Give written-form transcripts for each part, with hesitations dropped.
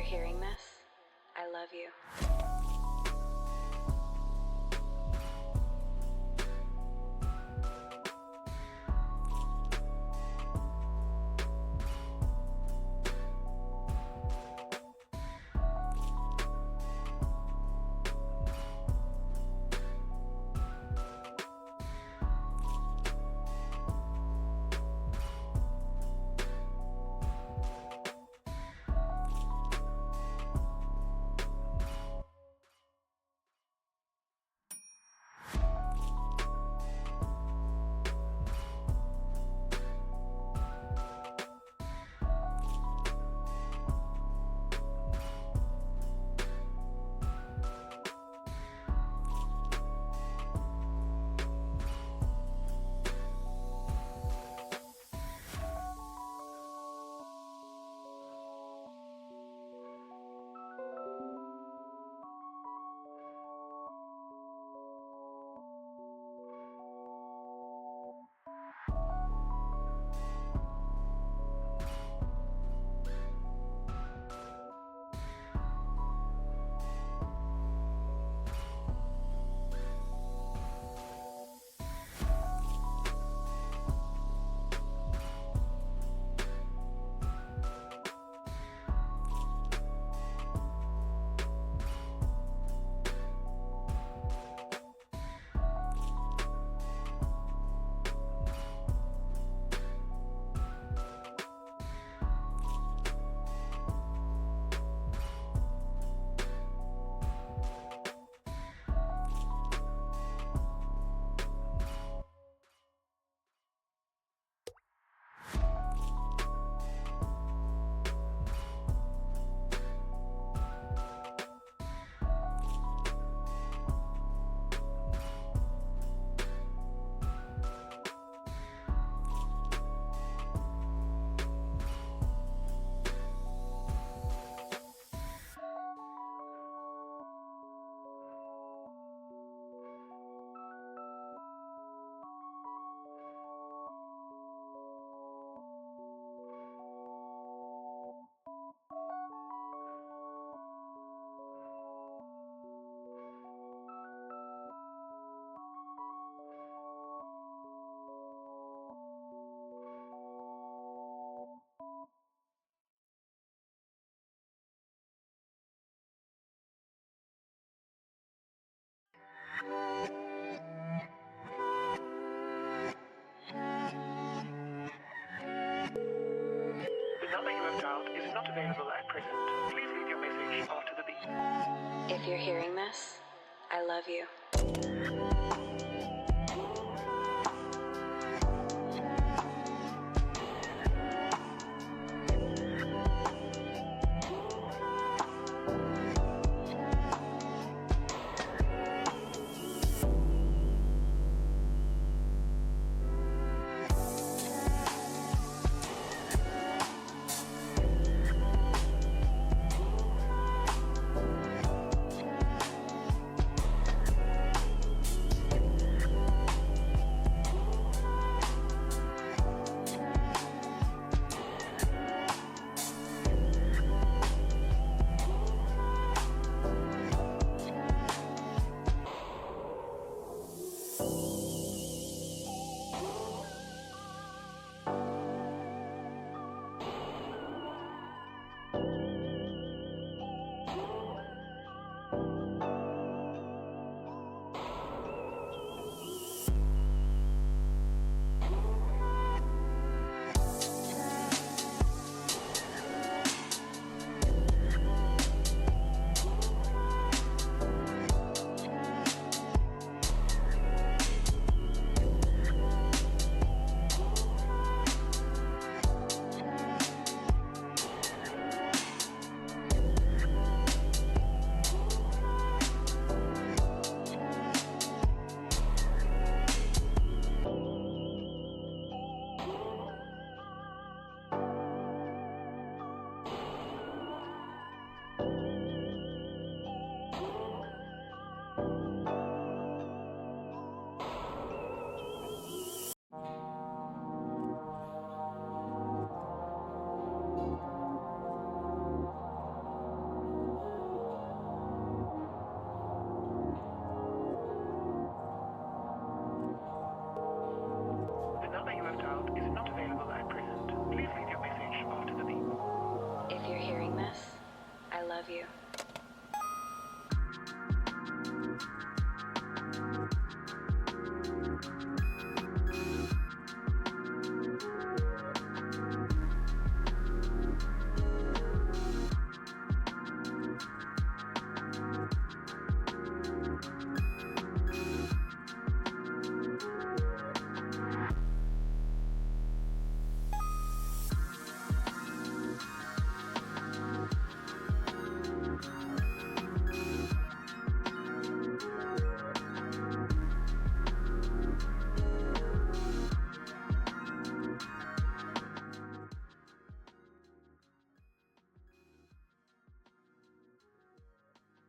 hearing this, I love you. The number you have dialed is not available at present. Please leave your message after the beep. If you're hearing this, I love you.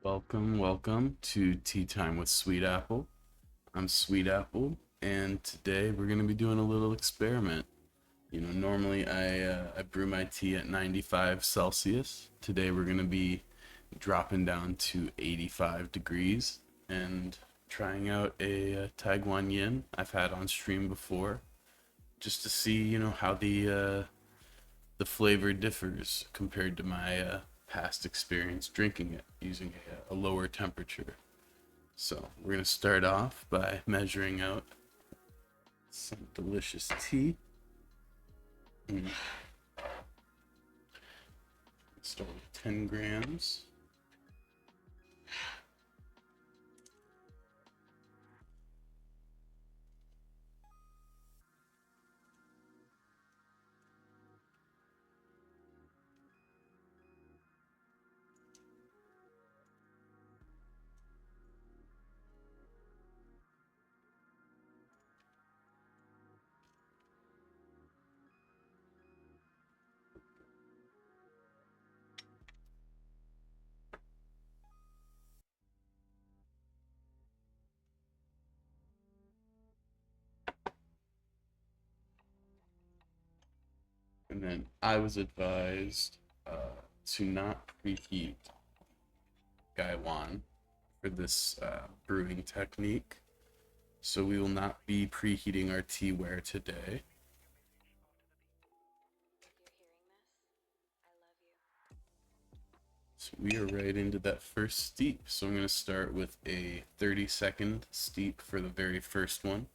Welcome to Tea Time with Sweetapple. I'm Sweetapple, and today we're going to be doing a little experiment. Normally I brew my tea at 95 Celsius. Today we're going to be dropping down to 85 degrees and trying out a Taiwan Yin I've had on stream before, just to see, how the flavor differs compared to my past experience drinking it using a lower temperature. So we're going to start off by measuring out some delicious tea. Start with 10 grams. And then I was advised to not preheat Gaiwan for this brewing technique. So we will not be preheating our teaware today. So we are right into that first steep. So I'm going to start with a 30-second steep for the very first one.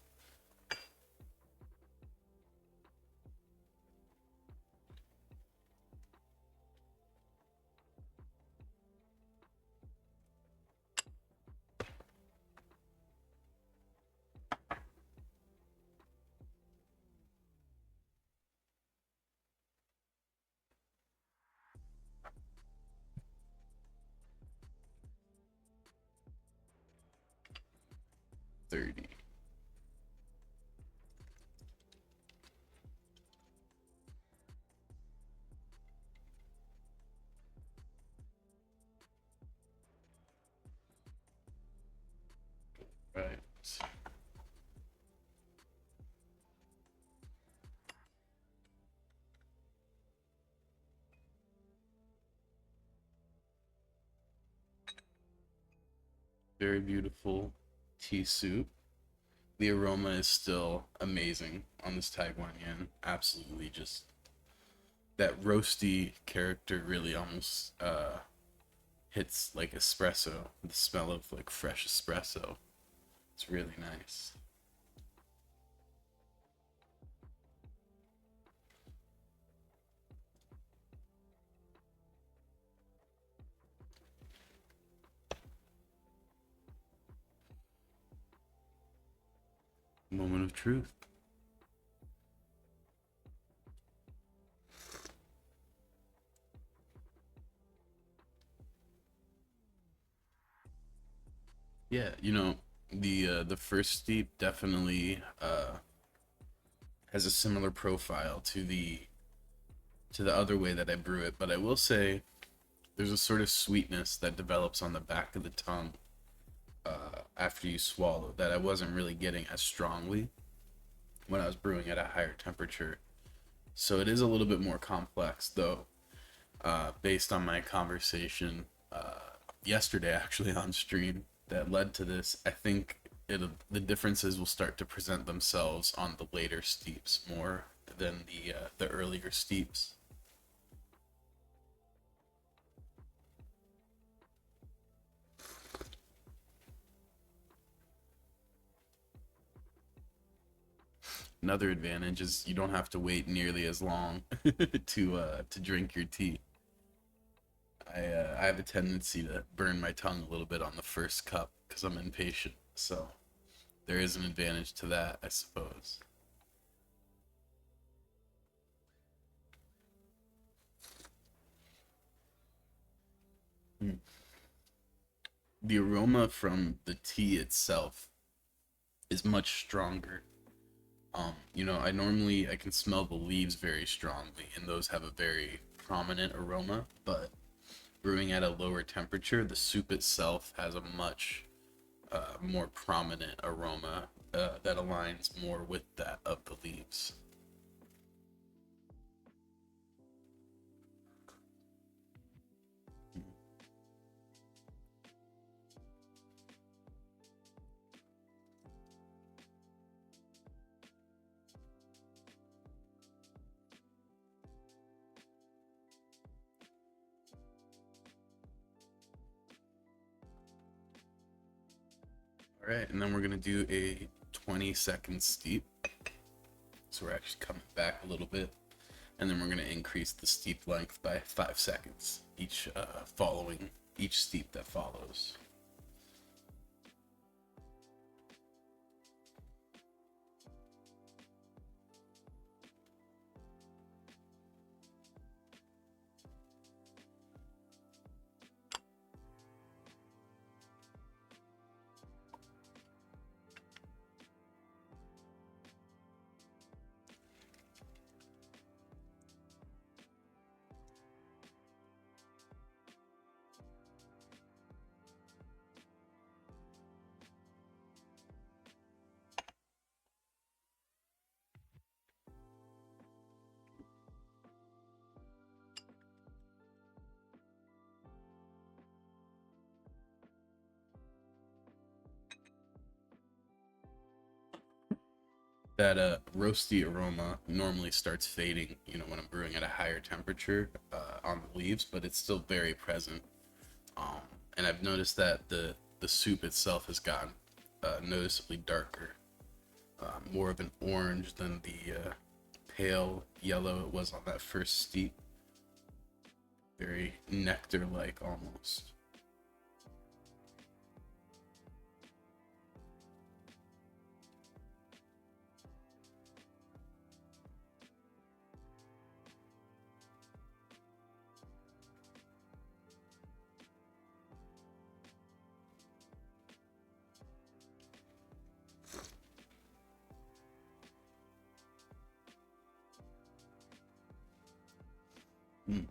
$30. Right. Very beautiful tea soup. The aroma is still amazing on this Taiwan Yan. Absolutely, just that roasty character really almost hits like espresso. The smell of like fresh espresso. It's really nice. Moment of truth. Yeah, the first steep definitely has a similar profile to the other way that I brew it, but I will say there's a sort of sweetness that develops on the back of the tongue after you swallow that I wasn't really getting as strongly when I was brewing at a higher temperature. So it is a little bit more complex, though, based on my conversation yesterday, actually on stream, that led to this. I think the differences will start to present themselves on the later steeps more than the earlier steeps. Another advantage is you don't have to wait nearly as long to drink your tea. I have a tendency to burn my tongue a little bit on the first cup because I'm impatient. So there is an advantage to that, I suppose. Mm. The aroma from the tea itself is much stronger. I can smell the leaves very strongly, and those have a very prominent aroma. But brewing at a lower temperature, the soup itself has a much more prominent aroma that aligns more with that of the leaves. All right, and then we're gonna do a 20-second steep. So we're actually coming back a little bit, and then we're gonna increase the steep length by 5 seconds each following each steep that follows. That roasty aroma normally starts fading, when I'm brewing at a higher temperature on the leaves, but it's still very present. And I've noticed that the soup itself has gotten noticeably darker, more of an orange than the pale yellow it was on that first steep. Very nectar-like almost. Mm.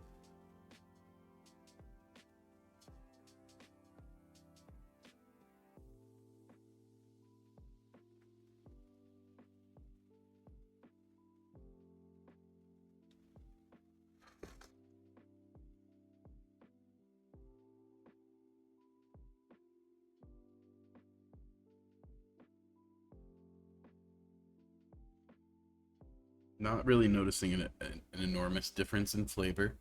Not really noticing an enormous difference in flavor,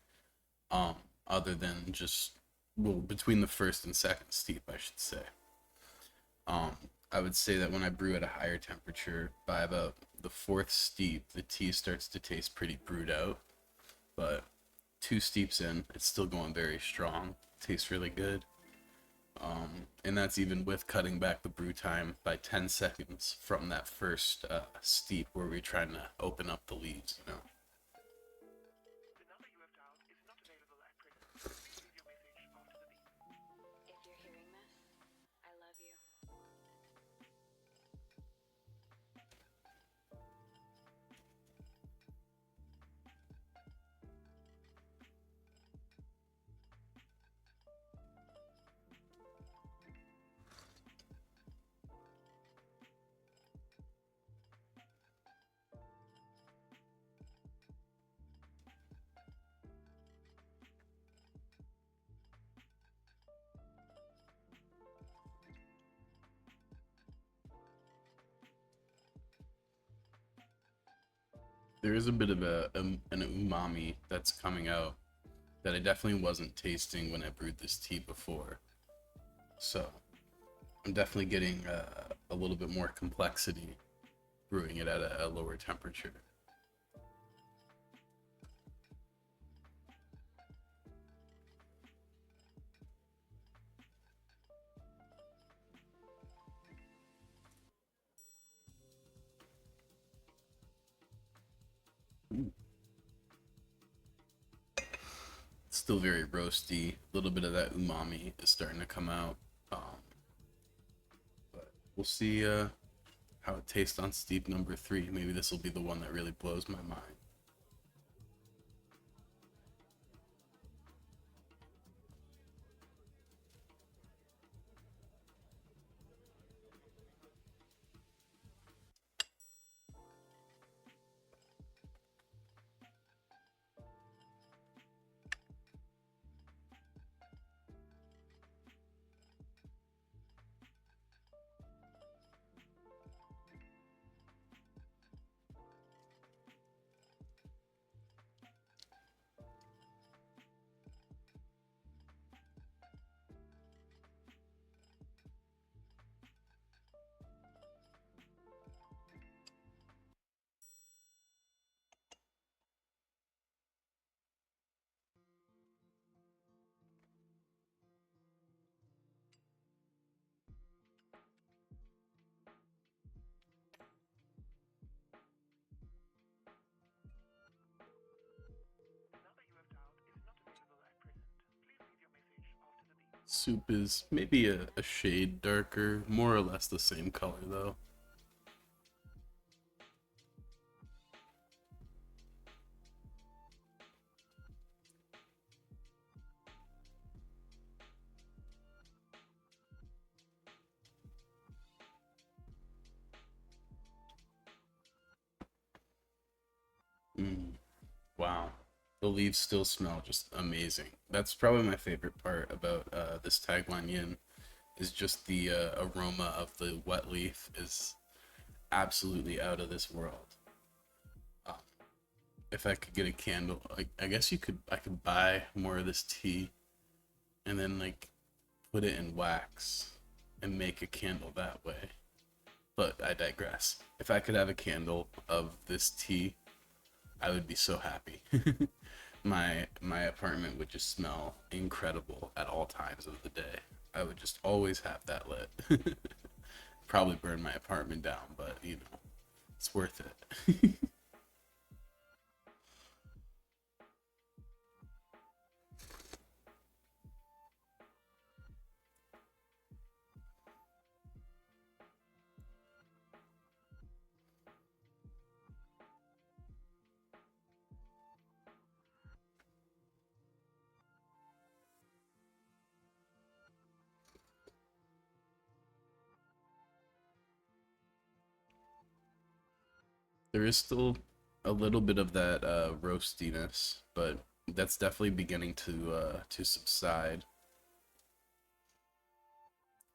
um, other than just, well, between the first and second steep, I should say. Um, I would say that when I brew at a higher temperature, by about the fourth steep, the tea starts to taste pretty brewed out. But 2 steeps in, it's still going very strong. Tastes really good. And that's even with cutting back the brew time by 10 seconds from that first steep where we're trying to open up the leaves. The number you have dialed is not available at present. Please leave your message after the beep. If you're hearing this, I love you. There is a bit of an umami that's coming out that I definitely wasn't tasting when I brewed this tea before. So I'm definitely getting a little bit more complexity brewing it at a lower temperature. Ooh. It's still very roasty. A little bit of that umami is starting to come out. But we'll see how it tastes on steep number 3. Maybe this will be the one that really blows my mind. Soup is maybe a shade darker, more or less the same color though. Mm, wow. The leaves still smell just amazing. That's probably my favorite part about this tagline yin is just the aroma of the wet leaf is absolutely out of this world. Um, if I could get a candle, I guess I could buy more of this tea and then like put it in wax and make a candle that way. But I digress. If I could have a candle of this tea, I would be so happy. My apartment would just smell incredible at all times of the day. I would just always have that lit. Probably burn my apartment down, but you know, it's worth it. There is still a little bit of that roastiness, but that's definitely beginning to subside.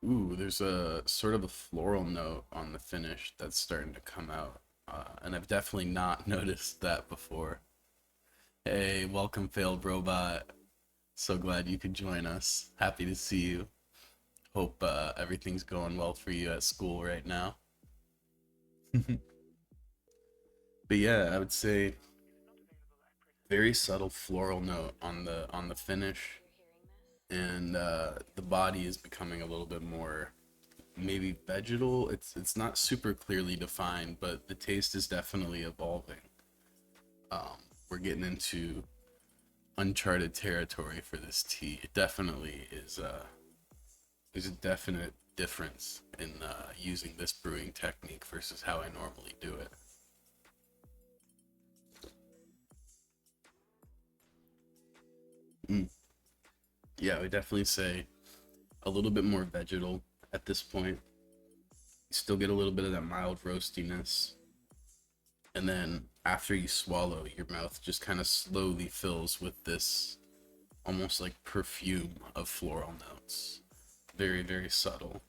Ooh, there's a sort of a floral note on the finish that's starting to come out, and I've definitely not noticed that before. Hey, welcome, failed robot. So glad you could join us. Happy to see you. Hope everything's going well for you at school right now. But yeah, I would say very subtle floral note on the finish, and the body is becoming a little bit more maybe vegetal. It's not super clearly defined, but the taste is definitely evolving. We're getting into uncharted territory for this tea. It definitely is. There's a definite difference in using this brewing technique versus how I normally do it. Mm. Yeah, I would definitely say a little bit more vegetal at this point. You still get a little bit of that mild roastiness, and then after you swallow, your mouth just kind of slowly fills with this almost like perfume of floral notes. Very, very subtle,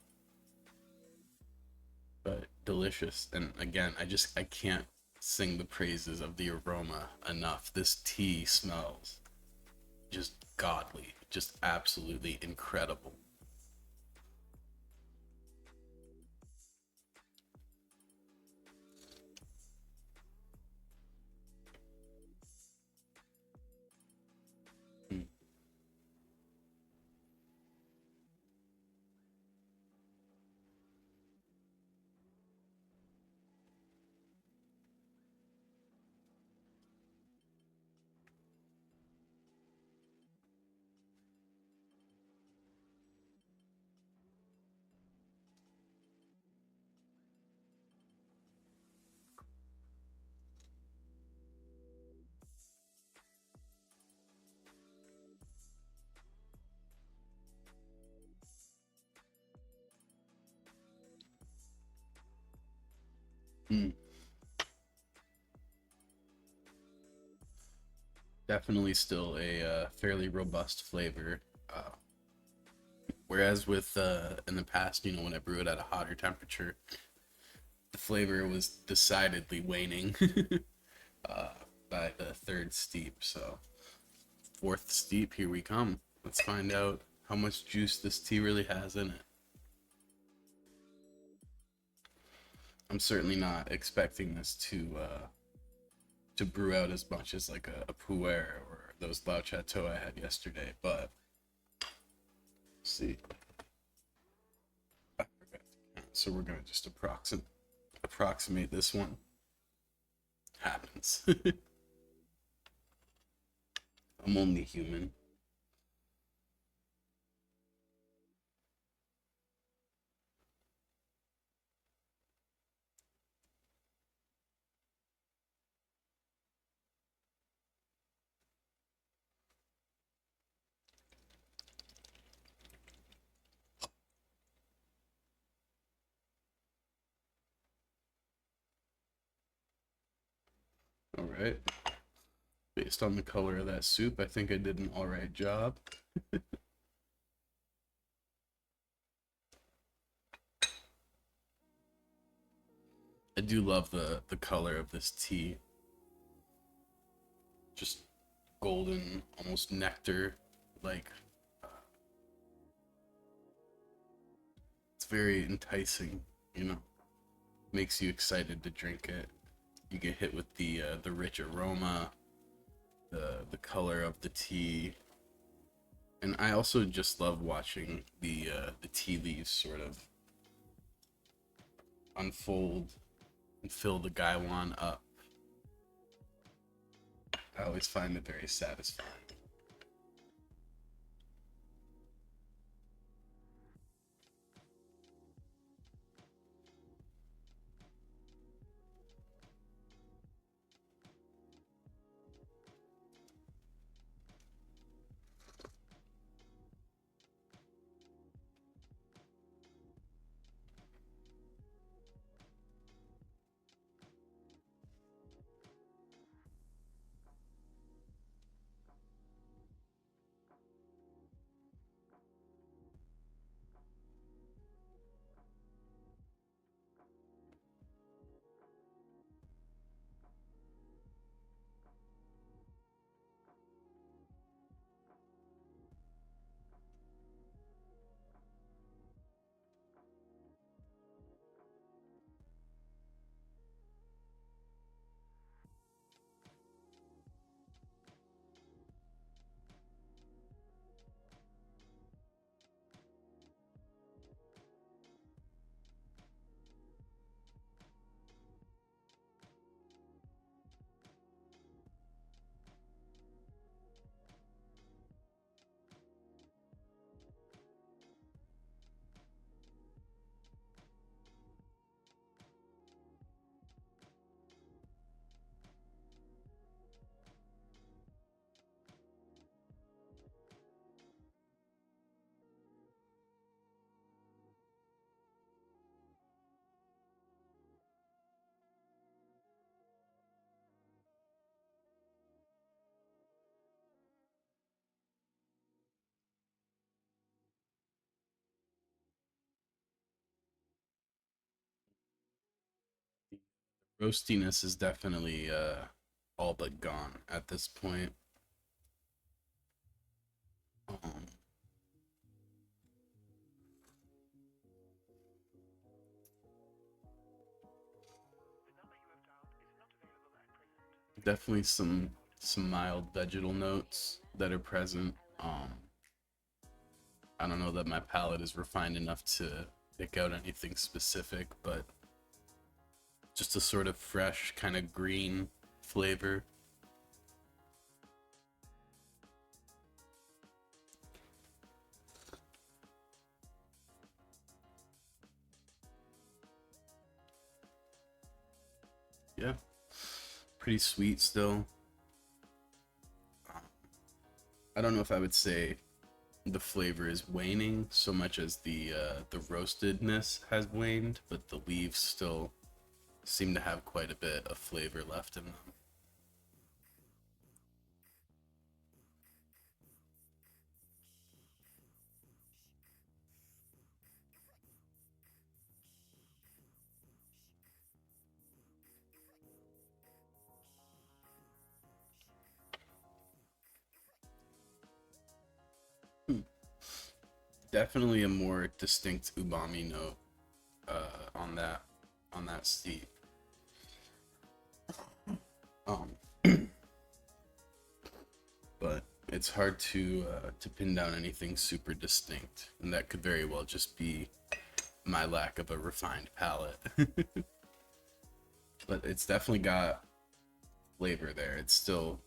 but delicious. And again, I can't sing the praises of the aroma enough. This tea smells just godly, just absolutely incredible. Mm, mm. Definitely still a fairly robust flavor. Uh, Whereas with in the past, you know, when I brew it at a hotter temperature, the flavor was decidedly waning uh, by the third steep. So fourth steep, here we come. Let's find out how much juice this tea really has in it. I'm certainly not expecting this to brew out as much as like a pu'er or those Lao Chateau I had yesterday, but see. I forgot to count, so we're gonna just approximate this one. Happens. I'm only human. All right. Based on the color of that soup, I think I did an all right job. I do love the color of this tea. Just golden, almost nectar, like it's very enticing, you know. Makes you excited to drink it. You get hit with the rich aroma, the color of the tea, and I also just love watching the tea leaves sort of unfold and fill the gaiwan up. I always find it very satisfying. Roastiness is definitely all but gone at this point. Um, Definitely some mild vegetal notes that are present. I don't know that my palate is refined enough to pick out anything specific, but just a sort of fresh kind of green flavor. Yeah, pretty sweet still. I don't know if I would say the flavor is waning so much as the roastedness has waned, but the leaves still seem to have quite a bit of flavor left in them. Hmm. Definitely a more distinct umami note on that steep. Um, but it's hard to pin down anything super distinct, and that could very well just be my lack of a refined palate. But it's definitely got flavor there. It's still,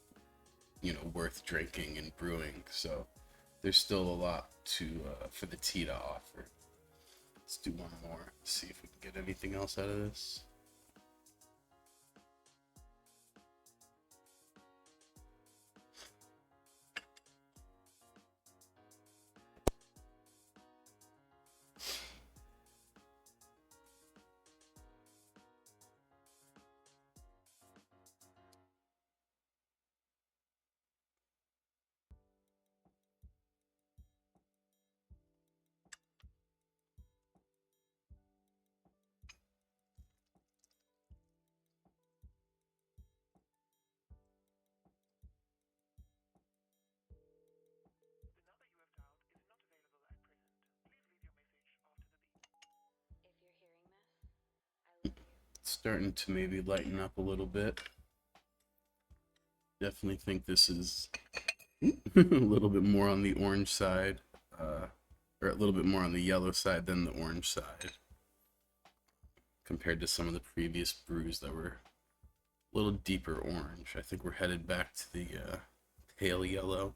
worth drinking and brewing. So there's still a lot to for the tea to offer. Let's do one more. See if we can get anything else out of this. starting to maybe lighten up a little bit. Definitely think this is a little bit more on the orange side, or a little bit more on the yellow side than the orange side, compared to some of the previous brews that were a little deeper orange. I think we're headed back to the pale yellow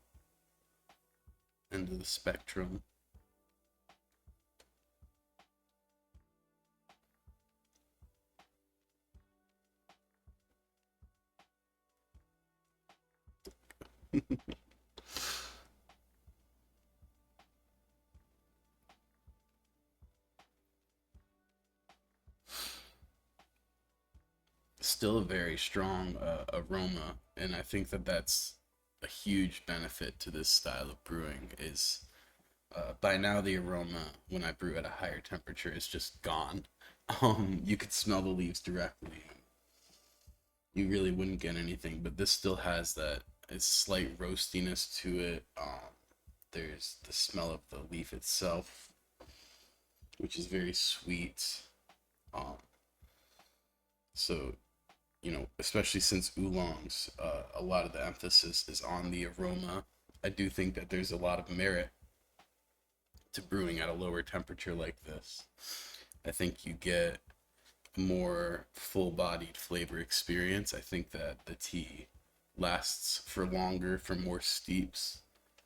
end of the spectrum. Still a very strong aroma, and I think that that's a huge benefit to this style of brewing. Is by now the aroma when I brew at a higher temperature is just gone. You could smell the leaves directly. You really wouldn't get anything, but this still has that slight roastiness to it. There's the smell of the leaf itself, which is very sweet. Um, so especially since oolongs, a lot of the emphasis is on the aroma. I do think that there's a lot of merit to brewing at a lower temperature like this. I think you get a more full-bodied flavor experience. I think that the tea lasts for longer, for more steeps,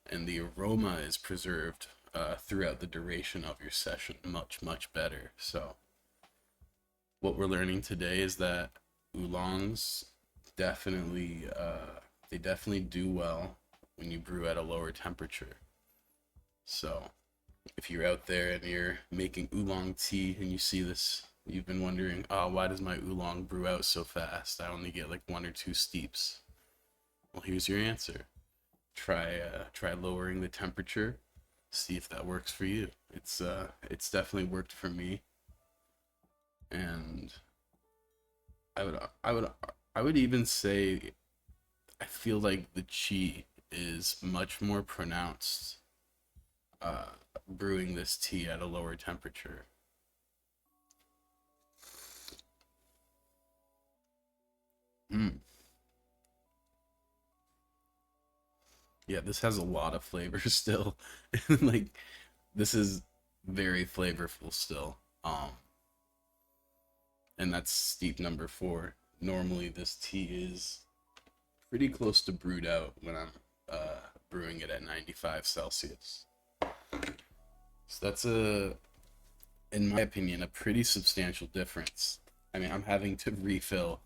and the aroma is preserved throughout the duration of your session much, much better. So what we're learning today is that oolongs definitely they definitely do well when you brew at a lower temperature. So if you're out there and you're making oolong tea and you see this, you've been wondering, oh, why does my oolong brew out so fast? I only get like 1 or 2 steeps. Well, here's your answer. Try lowering the temperature. See if that works for you. It's definitely worked for me, and I would I would I would even say I feel like the chi is much more pronounced brewing this tea at a lower temperature. Mm. Yeah, this has a lot of flavor still. Like this is very flavorful still. And that's steep number 4. Normally this tea is pretty close to brewed out when I'm brewing it at 95 Celsius. So that's in my opinion, a pretty substantial difference. I mean, I'm having to refill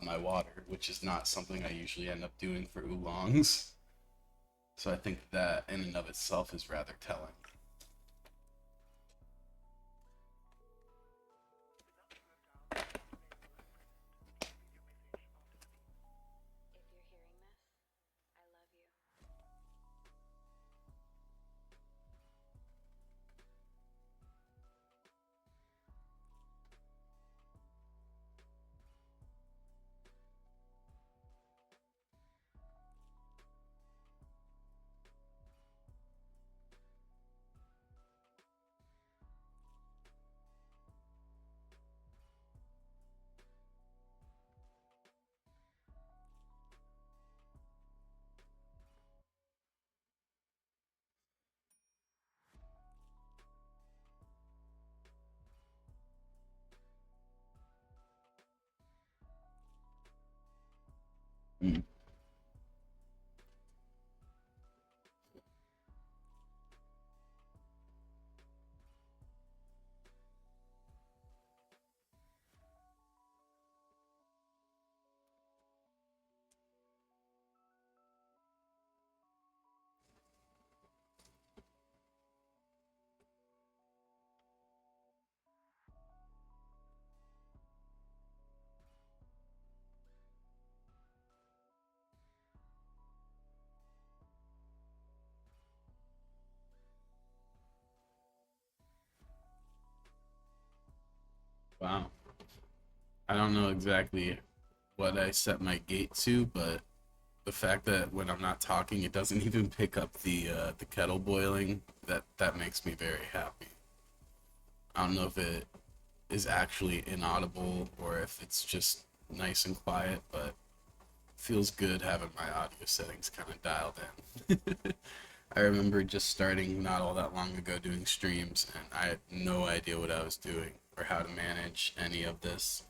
my water, which is not something I usually end up doing for oolongs. So I think that in and of itself is rather telling. If you're hearing this, I love you. Mm. Wow. I don't know exactly what I set my gate to, but the fact that when I'm not talking, it doesn't even pick up the kettle boiling, that makes me very happy. I don't know if it is actually inaudible or if it's just nice and quiet, but feels good having my audio settings kind of dialed in. I remember just starting not all that long ago doing streams, and I had no idea what I was doing or how to manage any of this.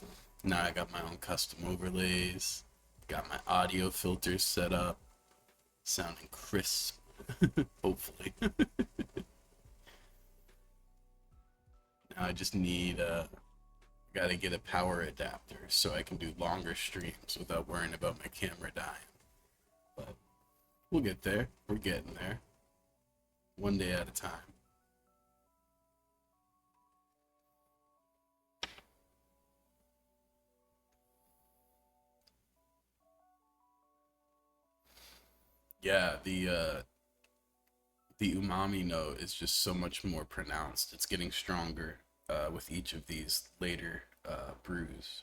Now I got my own custom overlays, got my audio filters set up, sounding crisp, hopefully. Now I just need gotta get a power adapter so I can do longer streams without worrying about my camera dying. But we'll get there. We're getting there. One day at a time. Yeah, the umami note is just so much more pronounced. It's getting stronger with each of these later brews.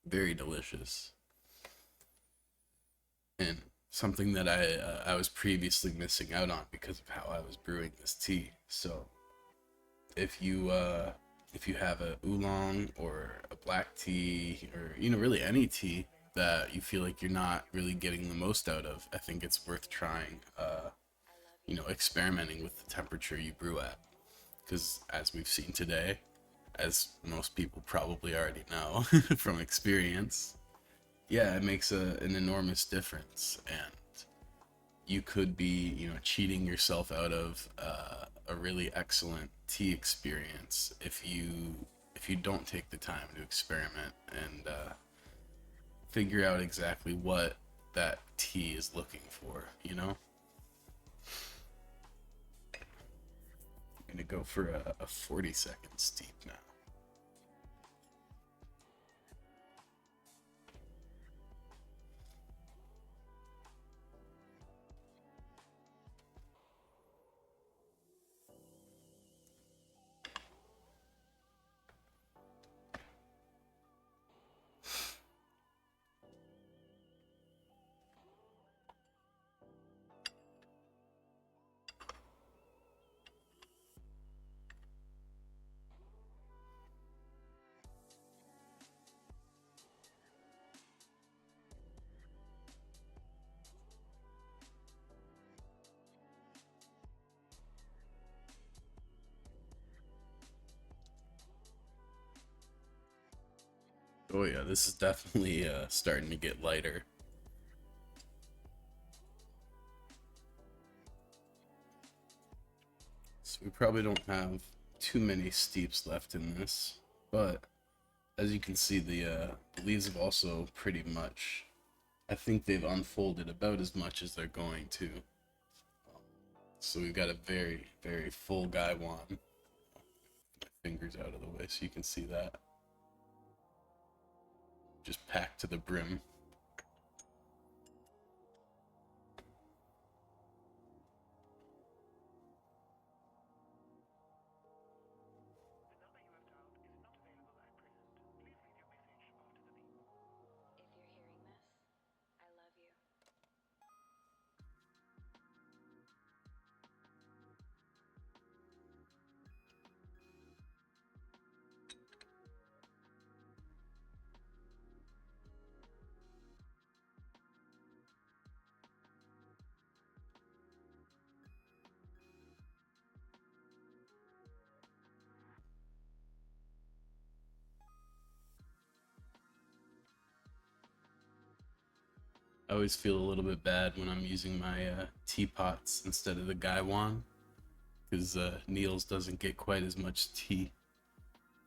Very delicious. And something that I was previously missing out on because of how I was brewing this tea. So if you have a oolong or a black tea or really any tea that you feel like you're not really getting the most out of, I think it's worth trying. Experimenting with the temperature you brew at, because as we've seen today, as most people probably already know from experience, yeah, it makes an enormous difference, and you could be cheating yourself out of a really excellent tea experience if you don't take the time to experiment and figure out exactly what that tea is looking for. I'm gonna go for a 40-second steep now. Oh yeah, this is definitely starting to get lighter. So we probably don't have too many steeps left in this, but as you can see, the leaves have also pretty much, I think they've unfolded about as much as they're going to. So we've got a very, very full gaiwan. My fingers out of the way so you can see that. Just packed to the brim. I always feel a little bit bad when I'm using my teapots instead of the gaiwan, because Niels doesn't get quite as much tea.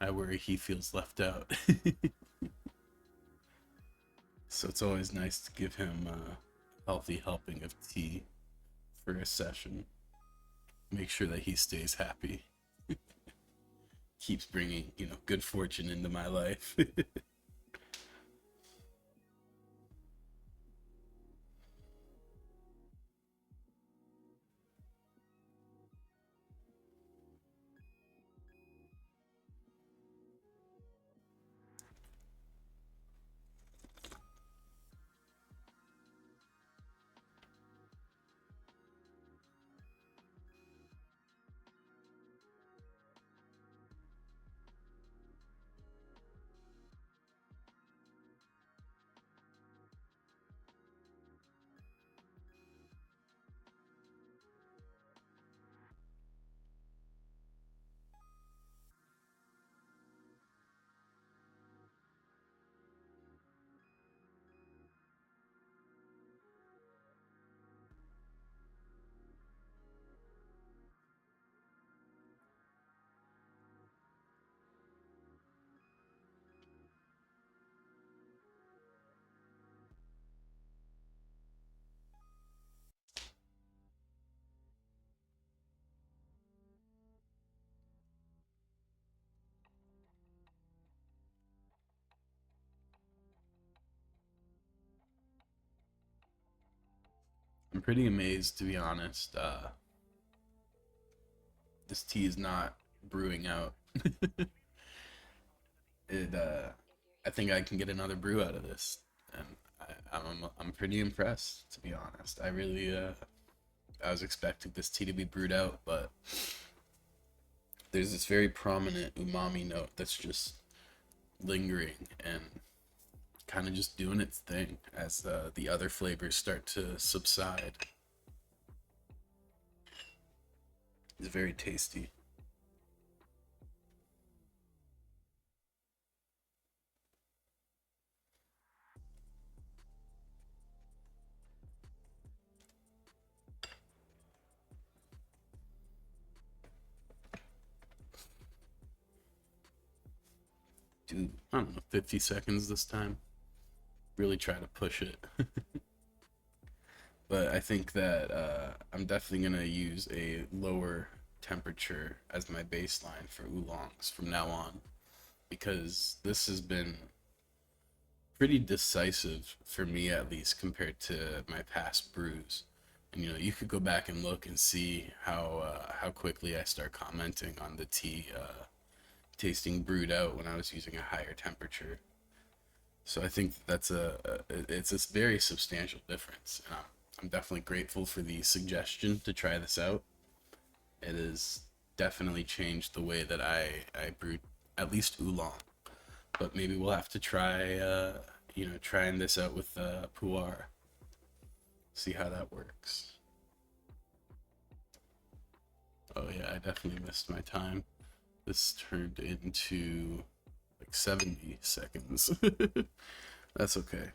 I worry he feels left out. So it's always nice to give him a healthy helping of tea for a session. Make sure that he stays happy. Keeps bringing, good fortune into my life. I'm pretty amazed, to be honest. This tea is not brewing out. it I think I can get another brew out of this, and I'm pretty impressed, to be honest. I was expecting this tea to be brewed out, but there's this very prominent umami note that's just lingering and kind of just doing its thing as the other flavors start to subside. It's very tasty. Do, I don't know, 50 seconds this time. Really try to push it. But I think that I'm definitely going to use a lower temperature as my baseline for oolongs from now on, because this has been pretty decisive for me, at least compared to my past brews. And you could go back and look and see how quickly I start commenting on the tea tasting brewed out when I was using a higher temperature. So I think it's a very substantial difference, and I'm definitely grateful for the suggestion to try this out. It has definitely changed the way that I brew at least oolong, but maybe we'll have to try trying this out with pu'er, see how that works. Oh yeah, I definitely missed my time. This turned into like 70 seconds. That's okay.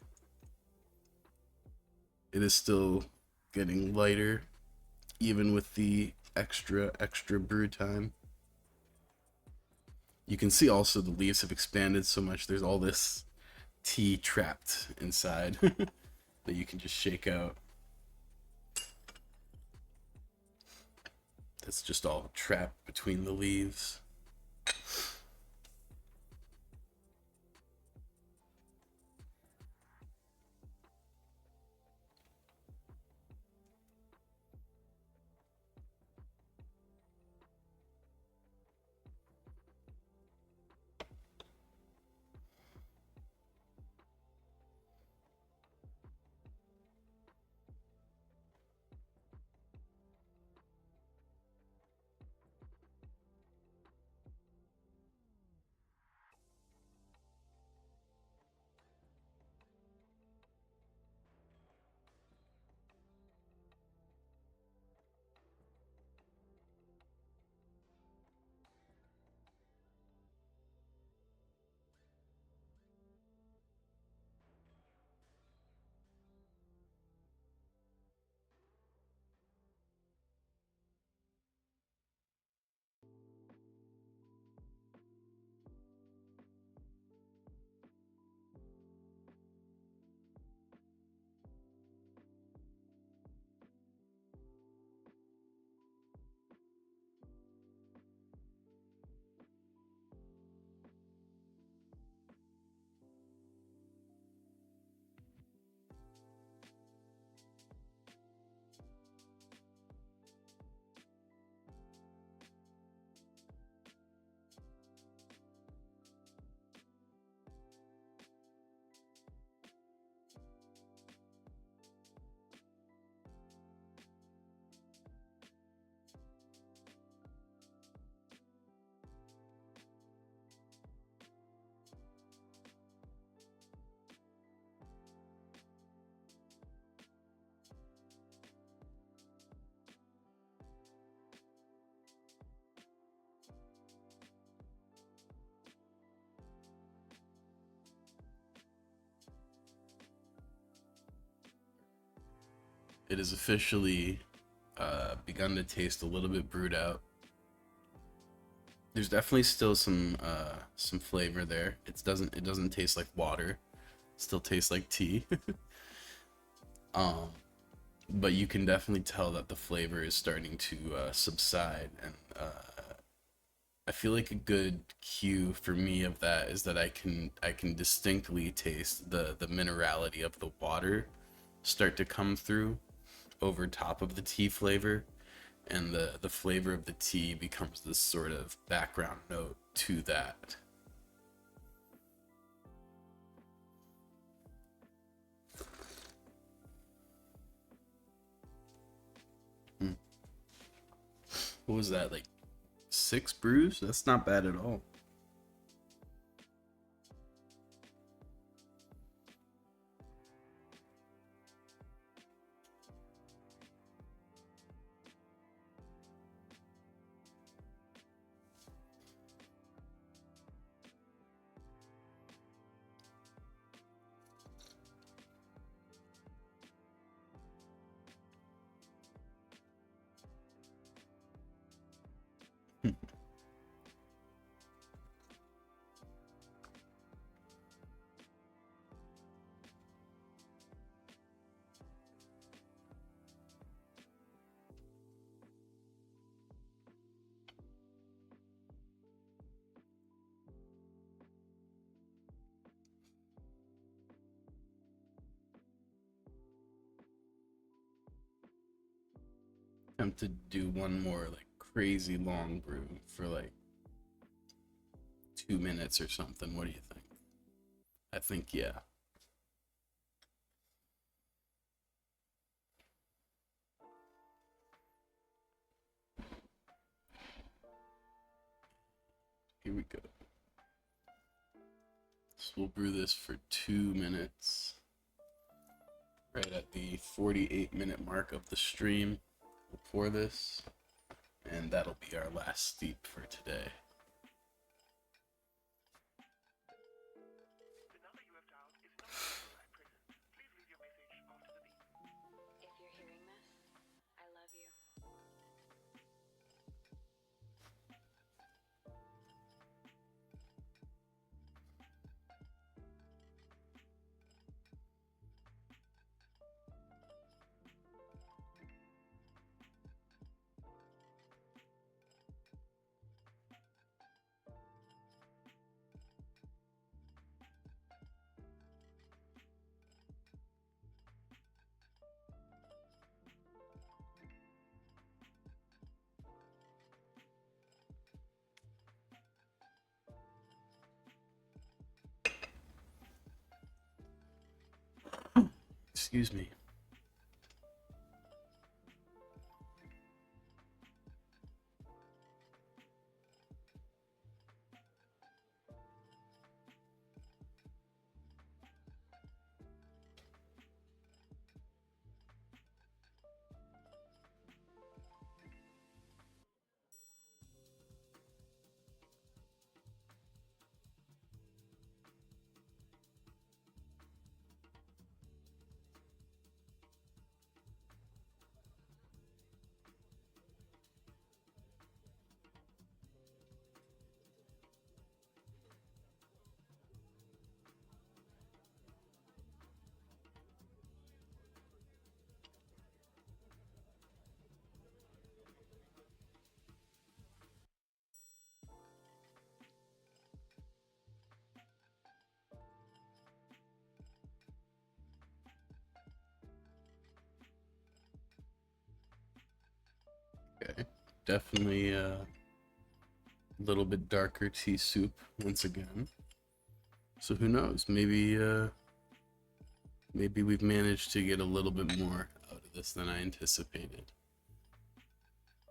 It is still getting lighter, even with the extra brew time. You can see also the leaves have expanded so much. There's all this tea trapped inside that you can just shake out. That's just all trapped between the leaves. It has officially begun to taste a little bit brewed out. There's definitely still some flavor there. It doesn't taste like water. It still tastes like tea. um, but you can definitely tell that the flavor is starting to subside, and I feel like a good cue for me of that is that I can distinctly taste the minerality of the water start to come through over top of the tea flavor, and the flavor of the tea becomes this sort of background note to that. What was that, like 6 brews? That's not bad at all. Attempt to do one more like crazy long brew for like 2 minutes or something. What do you think? I think, yeah. Here we go. So we'll brew this for 2 minutes. Right at the 48-minute mark of the stream, we'll pour this, and that'll be our last steep for today. The number you have dialed is not available at present. Please leave your message after the beep. If you're hearing this, I love you. Excuse me. Okay, definitely a little bit darker tea soup once again. So who knows? Maybe we've managed to get a little bit more out of this than I anticipated.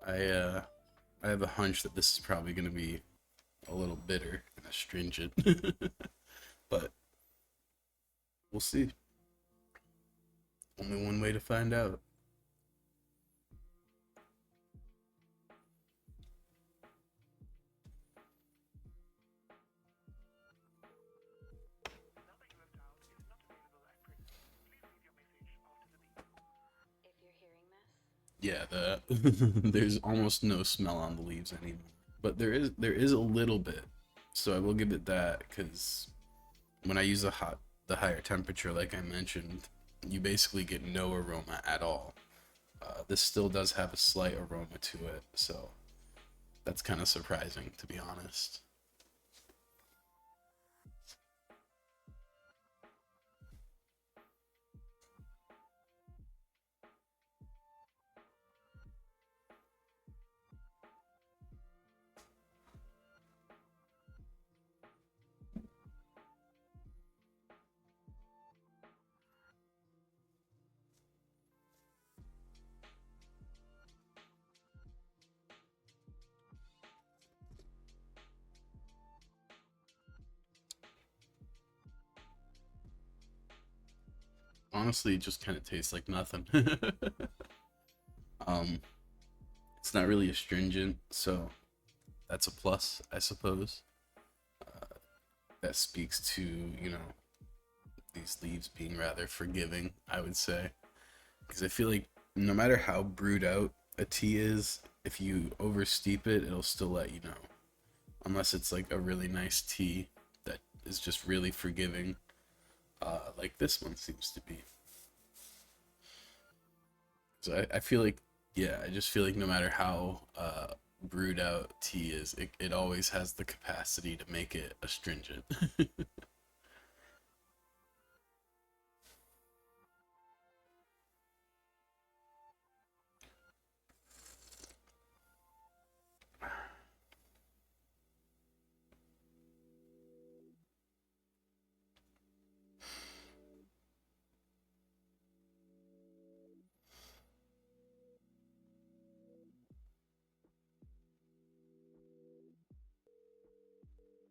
I have a hunch that this is probably going to be a little bitter and astringent, but we'll see. Only one way to find out. The number you have dialed is not available at present. Please leave your message after the beep. If you're hearing this, Yeah, there's almost no smell on the leaves anymore, but there is a little bit. So I will give it that, because when I use the higher temperature, like I mentioned, you basically get no aroma at all. This still does have a slight aroma to it, so that's kind of surprising, to be honest. Honestly, it just kind of tastes like nothing. um, it's not really astringent, so that's a plus, I suppose. That speaks to, these leaves being rather forgiving, I would say. Because I feel like no matter how brewed out a tea is, if you oversteep it, it'll still let you know. Unless it's like a really nice tea that is just really forgiving, like this one seems to be. So I feel like, yeah, I just feel like no matter how brewed out tea is, it always has the capacity to make it astringent. The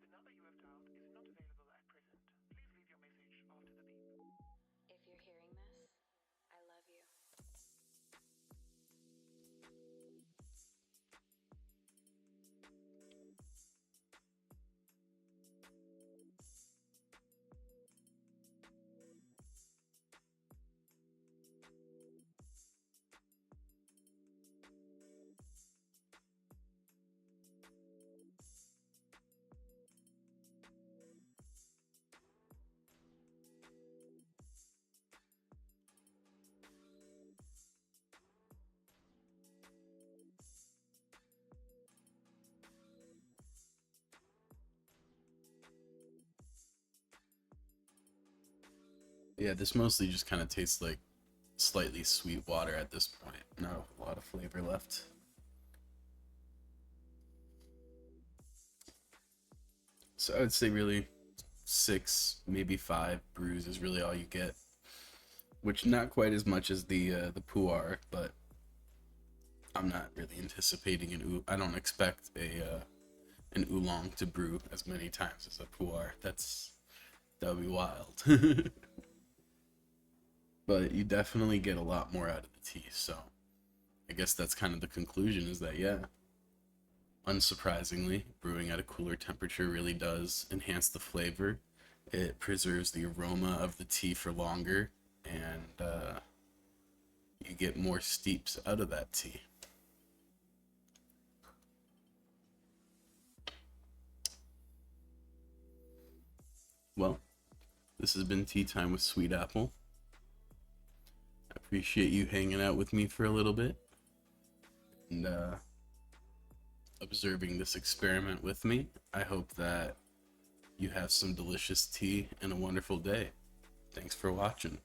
number you have dialed is not available at present. Please leave your message after the beep. If you're hearing this, I love you. Yeah, this mostly just kind of tastes like slightly sweet water at this point. Not a lot of flavor left. So I would say really six, maybe five brews is really all you get, which not quite as much as the pu'er, but I'm not really anticipating I don't expect an oolong to brew as many times as a pu'er. That would be wild. But you definitely get a lot more out of the tea. So I guess that's kind of the conclusion is that, yeah, unsurprisingly, brewing at a cooler temperature really does enhance the flavor. It preserves the aroma of the tea for longer, and you get more steeps out of that tea. Well, this has been Tea Time with Sweetapple. I appreciate you hanging out with me for a little bit and observing this experiment with me. I hope that you have some delicious tea and a wonderful day. Thanks for watching.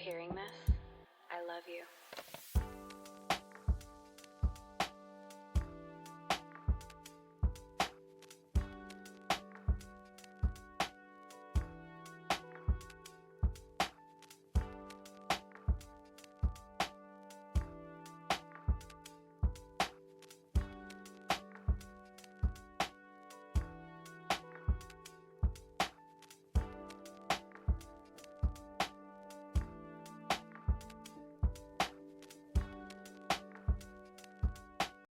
hearing this, I love you.